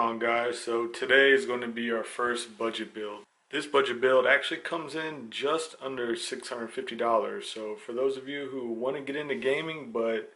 on, guys? So today is going to be our first budget build. This budget build actually comes in just under $650. So for those of you who want to get into gaming but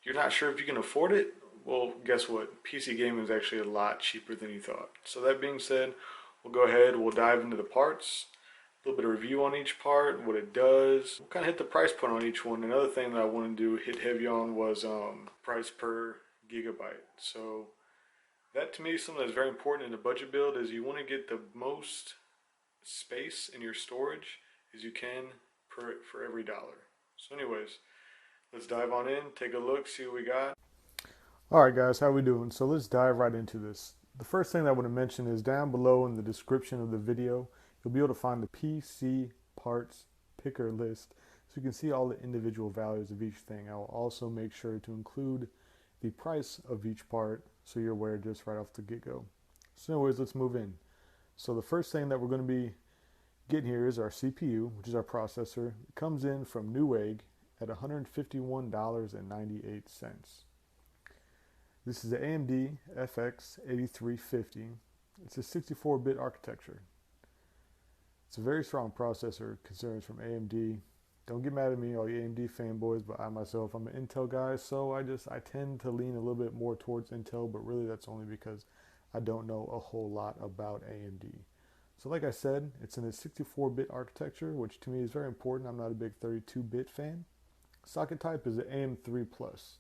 you're not sure if you can afford it, well, guess what? PC gaming is actually a lot cheaper than you thought. So that being said, we'll go ahead, we'll dive into the parts, a little bit of review on each part, what it does. We'll kind of hit the price point on each one. Another thing that I want to do, hit heavy on, was price per gigabyte. So that to me is something that's very important in a budget build, is you want to get the most space in your storage as you can for every dollar. So anyways, let's dive on in, take a look, see what we got. Alright guys, how we doing? So let's dive right into this. The first thing that I want to mention is down below in the description of the video, you'll be able to find the PC parts picker list so you can see all the individual values of each thing. I will also make sure to include the price of each part so you're aware just right off the get-go. So anyways, let's move in. So the first thing that we're going to be getting here is our CPU, which is our processor. It comes in from Newegg at $151.98. This is the AMD FX-8350. It's a 64-bit architecture. It's a very strong processor considering it's from AMD. Don't get mad at me, all you AMD fanboys, but I myself, I'm an Intel guy, so I tend to lean a little bit more towards Intel, but really that's only because I don't know a whole lot about AMD. So like I said, it's in a 64-bit architecture, which to me is very important. I'm not a big 32-bit fan. Socket type is an AM3 Plus.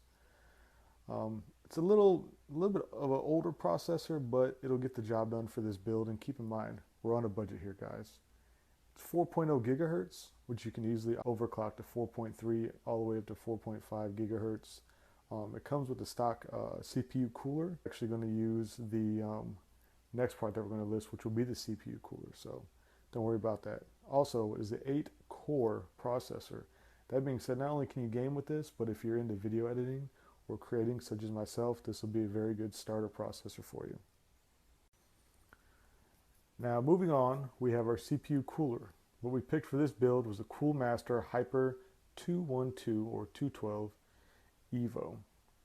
It's a little bit of an older processor, but it'll get the job done for this build. And keep in mind, we're on a budget here, guys. It's 4.0 gigahertz, which you can easily overclock to 4.3 all the way up to 4.5 gigahertz. It comes with the stock CPU cooler. Actually going to use the next part that we're going to list, which will be the CPU cooler, so don't worry about that. Also, it is an 8-core processor. That being said, not only can you game with this, but if you're into video editing or creating, such as myself, this will be a very good starter processor for you. Now moving on, we have our CPU cooler. What we picked for this build was a Coolmaster Hyper 212 or 212 Evo.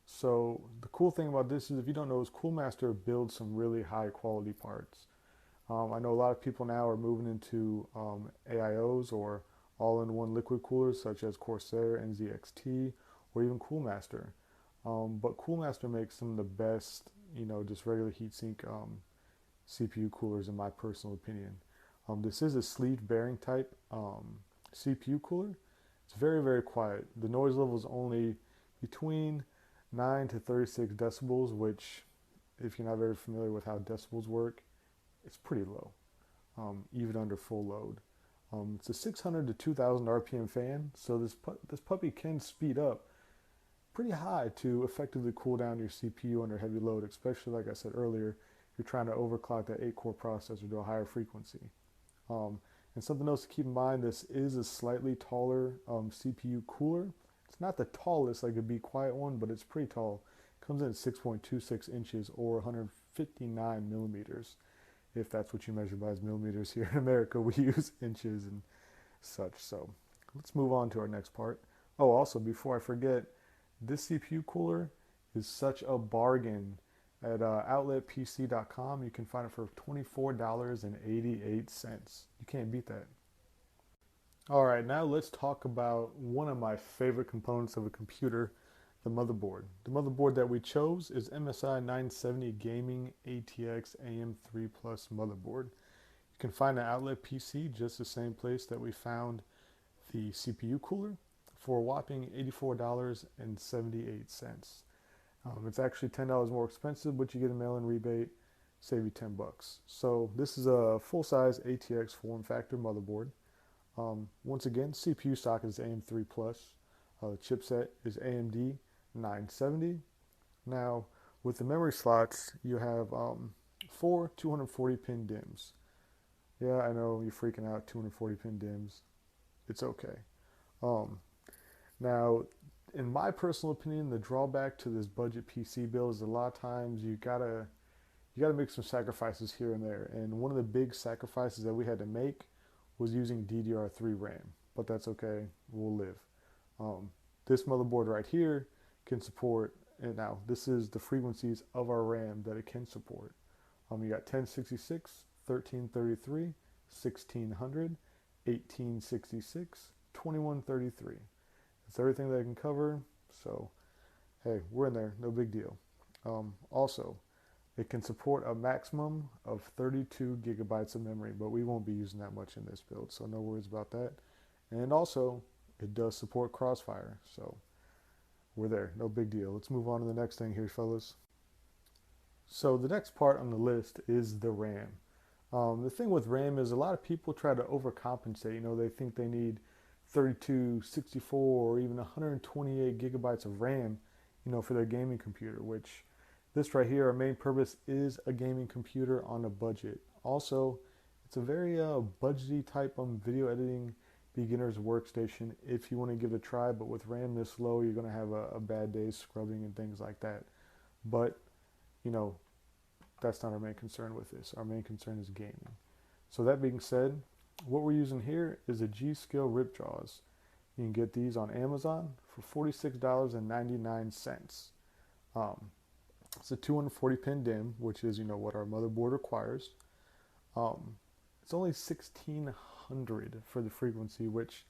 So the cool thing about this is, if you don't know, is Coolmaster builds some really high quality parts. I know a lot of people now are moving into AIOs or all-in-one liquid coolers such as Corsair, NCIX, or even Coolmaster. But Coolmaster makes some of the best, just regular heatsink CPU coolers in my personal opinion. This is a sleeve bearing type CPU cooler. It's very, very quiet. The noise level is only between 9 to 36 decibels, which, if you're not very familiar with how decibels work, it's pretty low, even under full load. It's a 600 to 2000 RPM fan, so this puppy can speed up pretty high to effectively cool down your CPU under heavy load, especially, like I said earlier, if you're trying to overclock that 8-core processor to a higher frequency. And something else to keep in mind, this is a slightly taller CPU cooler. It's not the tallest like a Be Quiet one, but it's pretty tall. It comes in at 6.26 inches or 159 millimeters, if that's what you measure by as millimeters. Here in America, we use inches and such. So let's move on to our next part. Oh, also, before I forget, this CPU cooler is such a bargain. At OutletPC.com, you can find it for $24.88. You can't beat that. Alright, now let's talk about one of my favorite components of a computer, the motherboard. The motherboard that we chose is MSI 970 Gaming ATX AM3 Plus motherboard. You can find an OutletPC just the same place that we found the CPU cooler for a whopping $84.78. It's actually $10 more expensive, but you get a mail-in rebate, save you $10. So this is a full-size ATX form factor motherboard. Once again, CPU stock is AM3 Plus. Chipset is AMD 970. Now, with the memory slots, you have 4 240-pin DIMMs. Yeah, I know you're freaking out, 240-pin DIMMs. It's okay. Now, in my personal opinion, the drawback to this budget PC build is a lot of times you gotta make some sacrifices here and there. And one of the big sacrifices that we had to make was using DDR3 RAM, but that's okay, we'll live. This motherboard right here can support And now this is the frequencies of our RAM that it can support. You got 1066, 1333, 1600, 1866, 2133. That's everything that I can cover. So, hey, we're in there. No big deal. Also, it can support a maximum of 32 gigabytes of memory, but we won't be using that much in this build, so no worries about that. And also, it does support Crossfire, so we're there. No big deal. Let's move on to the next thing here, fellas. So the next part on the list is the RAM. The thing with RAM is a lot of people try to overcompensate. You know, they think they need 32, 64, or even 128 gigabytes of RAM, you know, for their gaming computer, which this right here, our main purpose is a gaming computer on a budget. Also, it's a very budgety type video editing beginner's workstation if you want to give it a try, but with RAM this low, you're going to have a bad day scrubbing and things like that. But, you know, that's not our main concern with this. Our main concern is gaming. So that being said, what we're using here is a G-Skill rip jaws. You can get these on Amazon for $46.99. It's a 240 pin DIMM, which is, you know, what our motherboard requires. It's only 1600 for the frequency, which,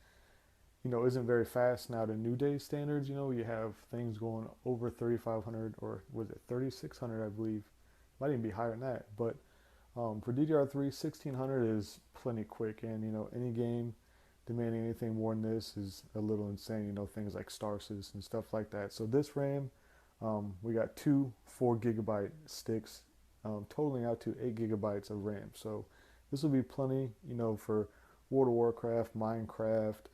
you know, isn't very fast. Now to new day standards, you know, you have things going over 3500, or was it 3600, I believe. Might even be higher than that, but for DDR3, 1600 is plenty quick, and you know, any game demanding anything more than this is a little insane. You know, things like Star Citizen and stuff like that. So this RAM, we got two 4 gigabyte sticks, totaling out to 8 gigabytes of RAM. So this will be plenty, you know, for World of Warcraft, Minecraft,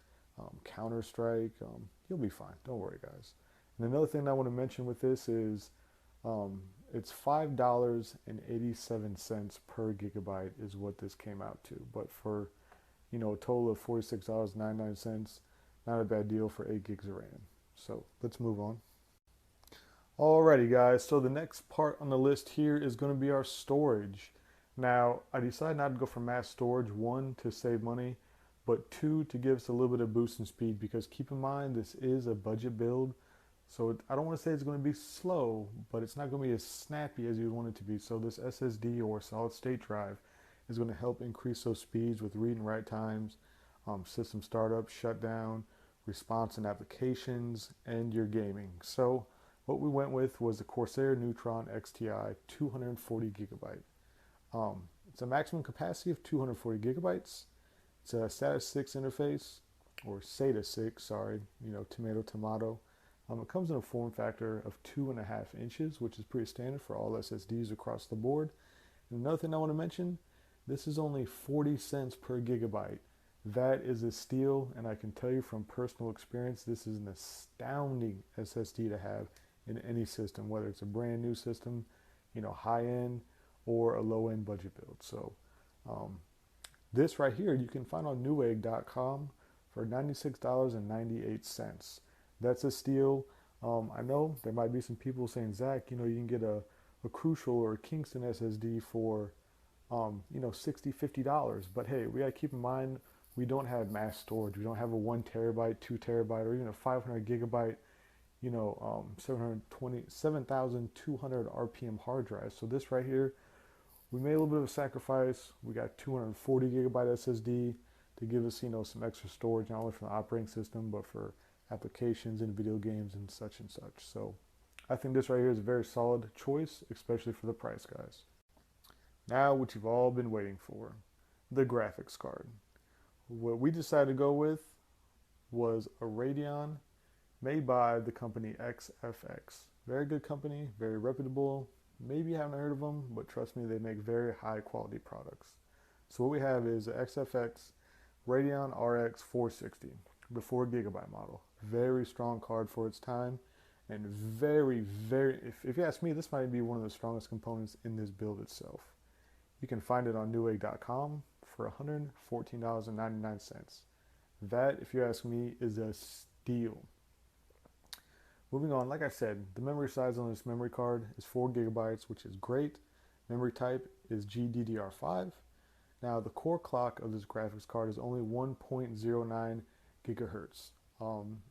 Counter-Strike. You'll be fine. Don't worry, guys. And another thing I want to mention with this is it's $5.87 per gigabyte is what this came out to. But for, you know, a total of $46.99, not a bad deal for 8 gigs of RAM. So let's move on. Alrighty, guys. So the next part on the list here is going to be our storage. Now, I decided not to go for mass storage, 1, to save money, but 2, to give us a little bit of boost in speed, because keep in mind, this is a budget build. So I don't want to say it's going to be slow, but it's not going to be as snappy as you want it to be. So this SSD or solid state drive is going to help increase those speeds with read and write times, system startup, shutdown, response and applications, and your gaming. So what we went with was the Corsair Neutron XTI 240 gigabyte. It's a maximum capacity of 240 gigabytes. It's a SATA 6 interface, or SATA 6, sorry, you know, tomato. It comes in a form factor of 2.5 inches, which is pretty standard for all SSDs across the board. And another thing I want to mention, this is only 40 cents per gigabyte. That is a steal, and I can tell you from personal experience, this is an astounding SSD to have in any system, whether it's a brand new system, you know, high end, or a low end budget build. So this right here you can find on Newegg.com for $96.98. That's a steal. I know there might be some people saying, Zach, you know, you can get a Crucial or a Kingston SSD for, you know, $60, $50. But hey, we got to keep in mind, we don't have mass storage. We don't have a 1 terabyte, 2 terabyte, or even a 500 gigabyte, you know, 7,200 RPM hard drive. So this right here, we made a little bit of a sacrifice. We got 240 gigabyte SSD to give us, you know, some extra storage, not only for the operating system, but for applications and video games and such. So I think this right here is a very solid choice, especially for the price, guys. Now, what you've all been waiting for, the graphics card. What we decided to go with was a Radeon made by the company XFX. Very good company, very reputable. Maybe you haven't heard of them, but trust me, they make very high quality products. So what we have is the XFX Radeon RX 460, the 4 gigabyte model. Very strong card for its time, and very, if you ask me, this might be one of the strongest components in this build itself. You can find it on Newegg.com for $114.99. That, if you ask me, is a steal. Moving on, like I said, the memory size on this memory card is 4 gigabytes, which is great. Memory type is GDDR5. Now, the core clock of this graphics card is only 1.09 gigahertz.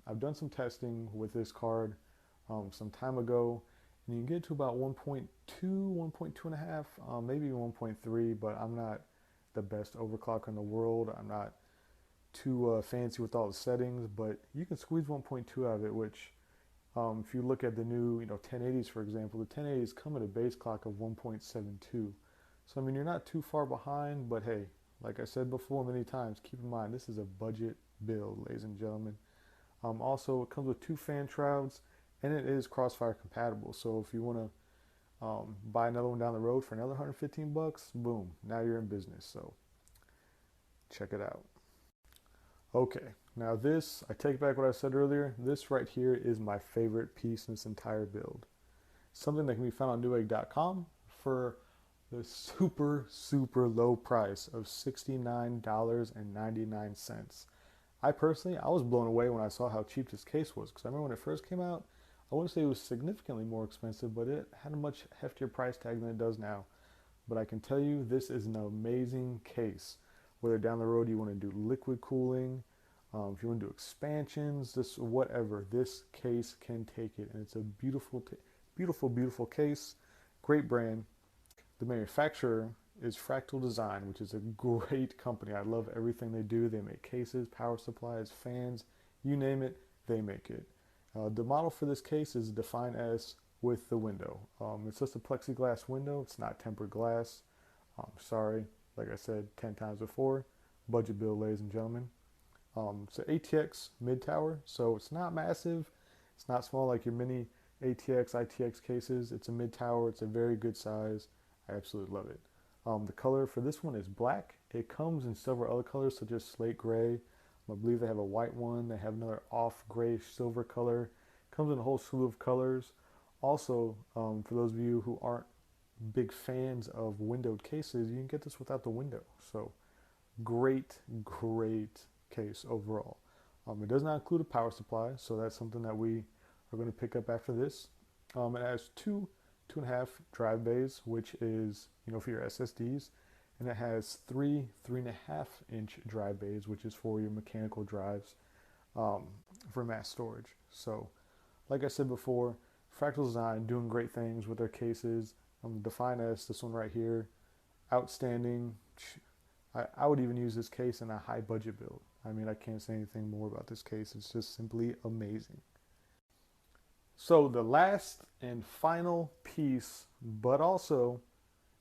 I've done some testing with this card some time ago, and you can get to about 1.2, 1.2 and a half, maybe 1.3, but I'm not the best overclocker in the world. I'm not too fancy with all the settings, but you can squeeze 1.2 out of it, which if you look at the new 1080s, for example, the 1080s come at a base clock of 1.72. So I mean, you're not too far behind, but hey, like I said before many times, keep in mind this is a budget build, ladies and gentlemen. Also, it comes with 2 fan shrouds, and it is Crossfire compatible. So if you want to buy another one down the road for another 115 bucks, boom, now you're in business. So check it out. Okay, now this, I take back what I said earlier. This right here is my favorite piece in this entire build. Something that can be found on Newegg.com for the super, super low price of $69.99. I personally, I was blown away when I saw how cheap this case was, because I remember when it first came out, I wouldn't say it was significantly more expensive, but it had a much heftier price tag than it does now. But I can tell you, this is an amazing case. Whether down the road you want to do liquid cooling, if you want to do expansions, this whatever, this case can take it, and it's a beautiful, beautiful, beautiful case. Great brand. The manufacturer is Fractal Design, which is a great company. I love everything they do. They make cases, power supplies, fans, you name it, they make it. The model for this case is Define S with the window. It's just a plexiglass window. It's not tempered glass. Sorry, like I said 10 times before, budget build, ladies and gentlemen. It's an ATX mid-tower, so it's not massive. It's not small like your mini ATX, ITX cases. It's a mid-tower. It's a very good size. I absolutely love it. The color for this one is black. It comes in several other colors, such as slate gray. I believe they have a white one. They have another off gray silver color. It comes in a whole slew of colors. Also, for those of you who aren't big fans of windowed cases, you can get this without the window. So great, great case overall. It does not include a power supply, so that's something that we are going to pick up after this. It has 2.5 drive bays, which is for your SSDs, and it has 3.5 inch drive bays, which is for your mechanical drives for mass storage. So like I said before, Fractal Design doing great things with their cases. Define S, this one right here, outstanding. I would even use this case in a high budget build. I mean, I can't say anything more about this case. It's just simply amazing. So the last and final piece, but also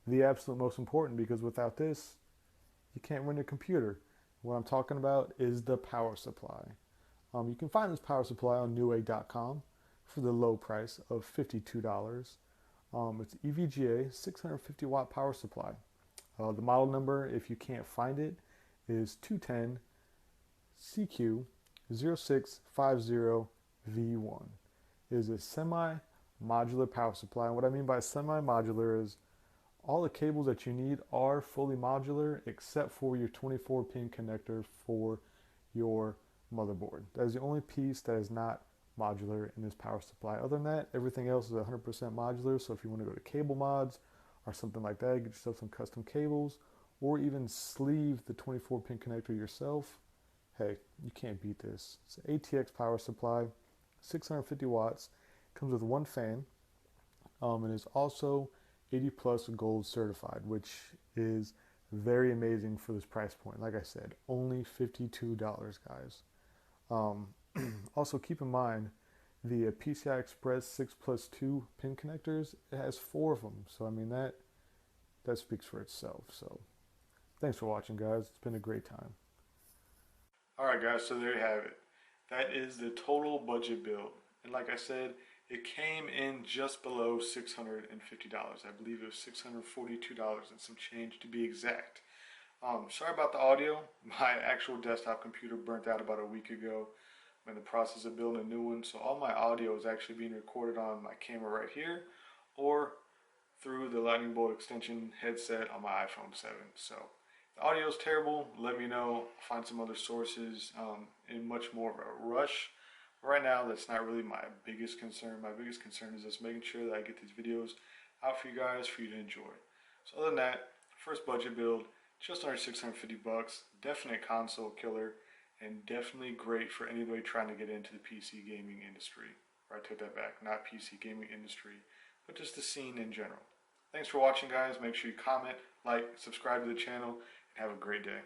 the absolute most important, because without this, you can't run your computer. What I'm talking about is the power supply. You can find this power supply on Newegg.com for the low price of $52. It's EVGA 650 watt power supply. The model number, if you can't find it, is 210 CQ0650V1. It is a semi-modular power supply. And what I mean by semi-modular is all the cables that you need are fully modular except for your 24-pin connector for your motherboard. That is the only piece that is not modular in this power supply. Other than that, everything else is 100% modular. So if you want to go to cable mods or something like that, get yourself some custom cables, or even sleeve the 24-pin connector yourself, hey, you can't beat this. It's an ATX power supply, 650 watts, comes with 1 fan, and is also 80 plus gold certified, which is very amazing for this price point. Like I said, only $52, guys. Also keep in mind the PCI Express 6+2 pin connectors. It has 4 of them, so I mean that speaks for itself. So thanks for watching, guys. It's been a great time. Alright guys, so there you have it. That is the total budget build. And like I said, it came in just below $650. I believe it was $642 and some change to be exact. Sorry about the audio. My actual desktop computer burnt out about a week ago. I'm in the process of building a new one, so all my audio is actually being recorded on my camera right here or through the lightning bolt extension headset on my iPhone 7. So the audio is terrible. Let me know. I'll find some other sources in much more of a rush. Right now, that's not really my biggest concern. My biggest concern is just making sure that I get these videos out for you guys, for you to enjoy. So other than that, first budget build, just under 650 bucks. Definite console killer, and definitely great for anybody trying to get into the PC gaming industry. or I take that back, not PC gaming industry, but just the scene in general. Thanks for watching, guys. Make sure you comment, like, subscribe to the channel, and have a great day.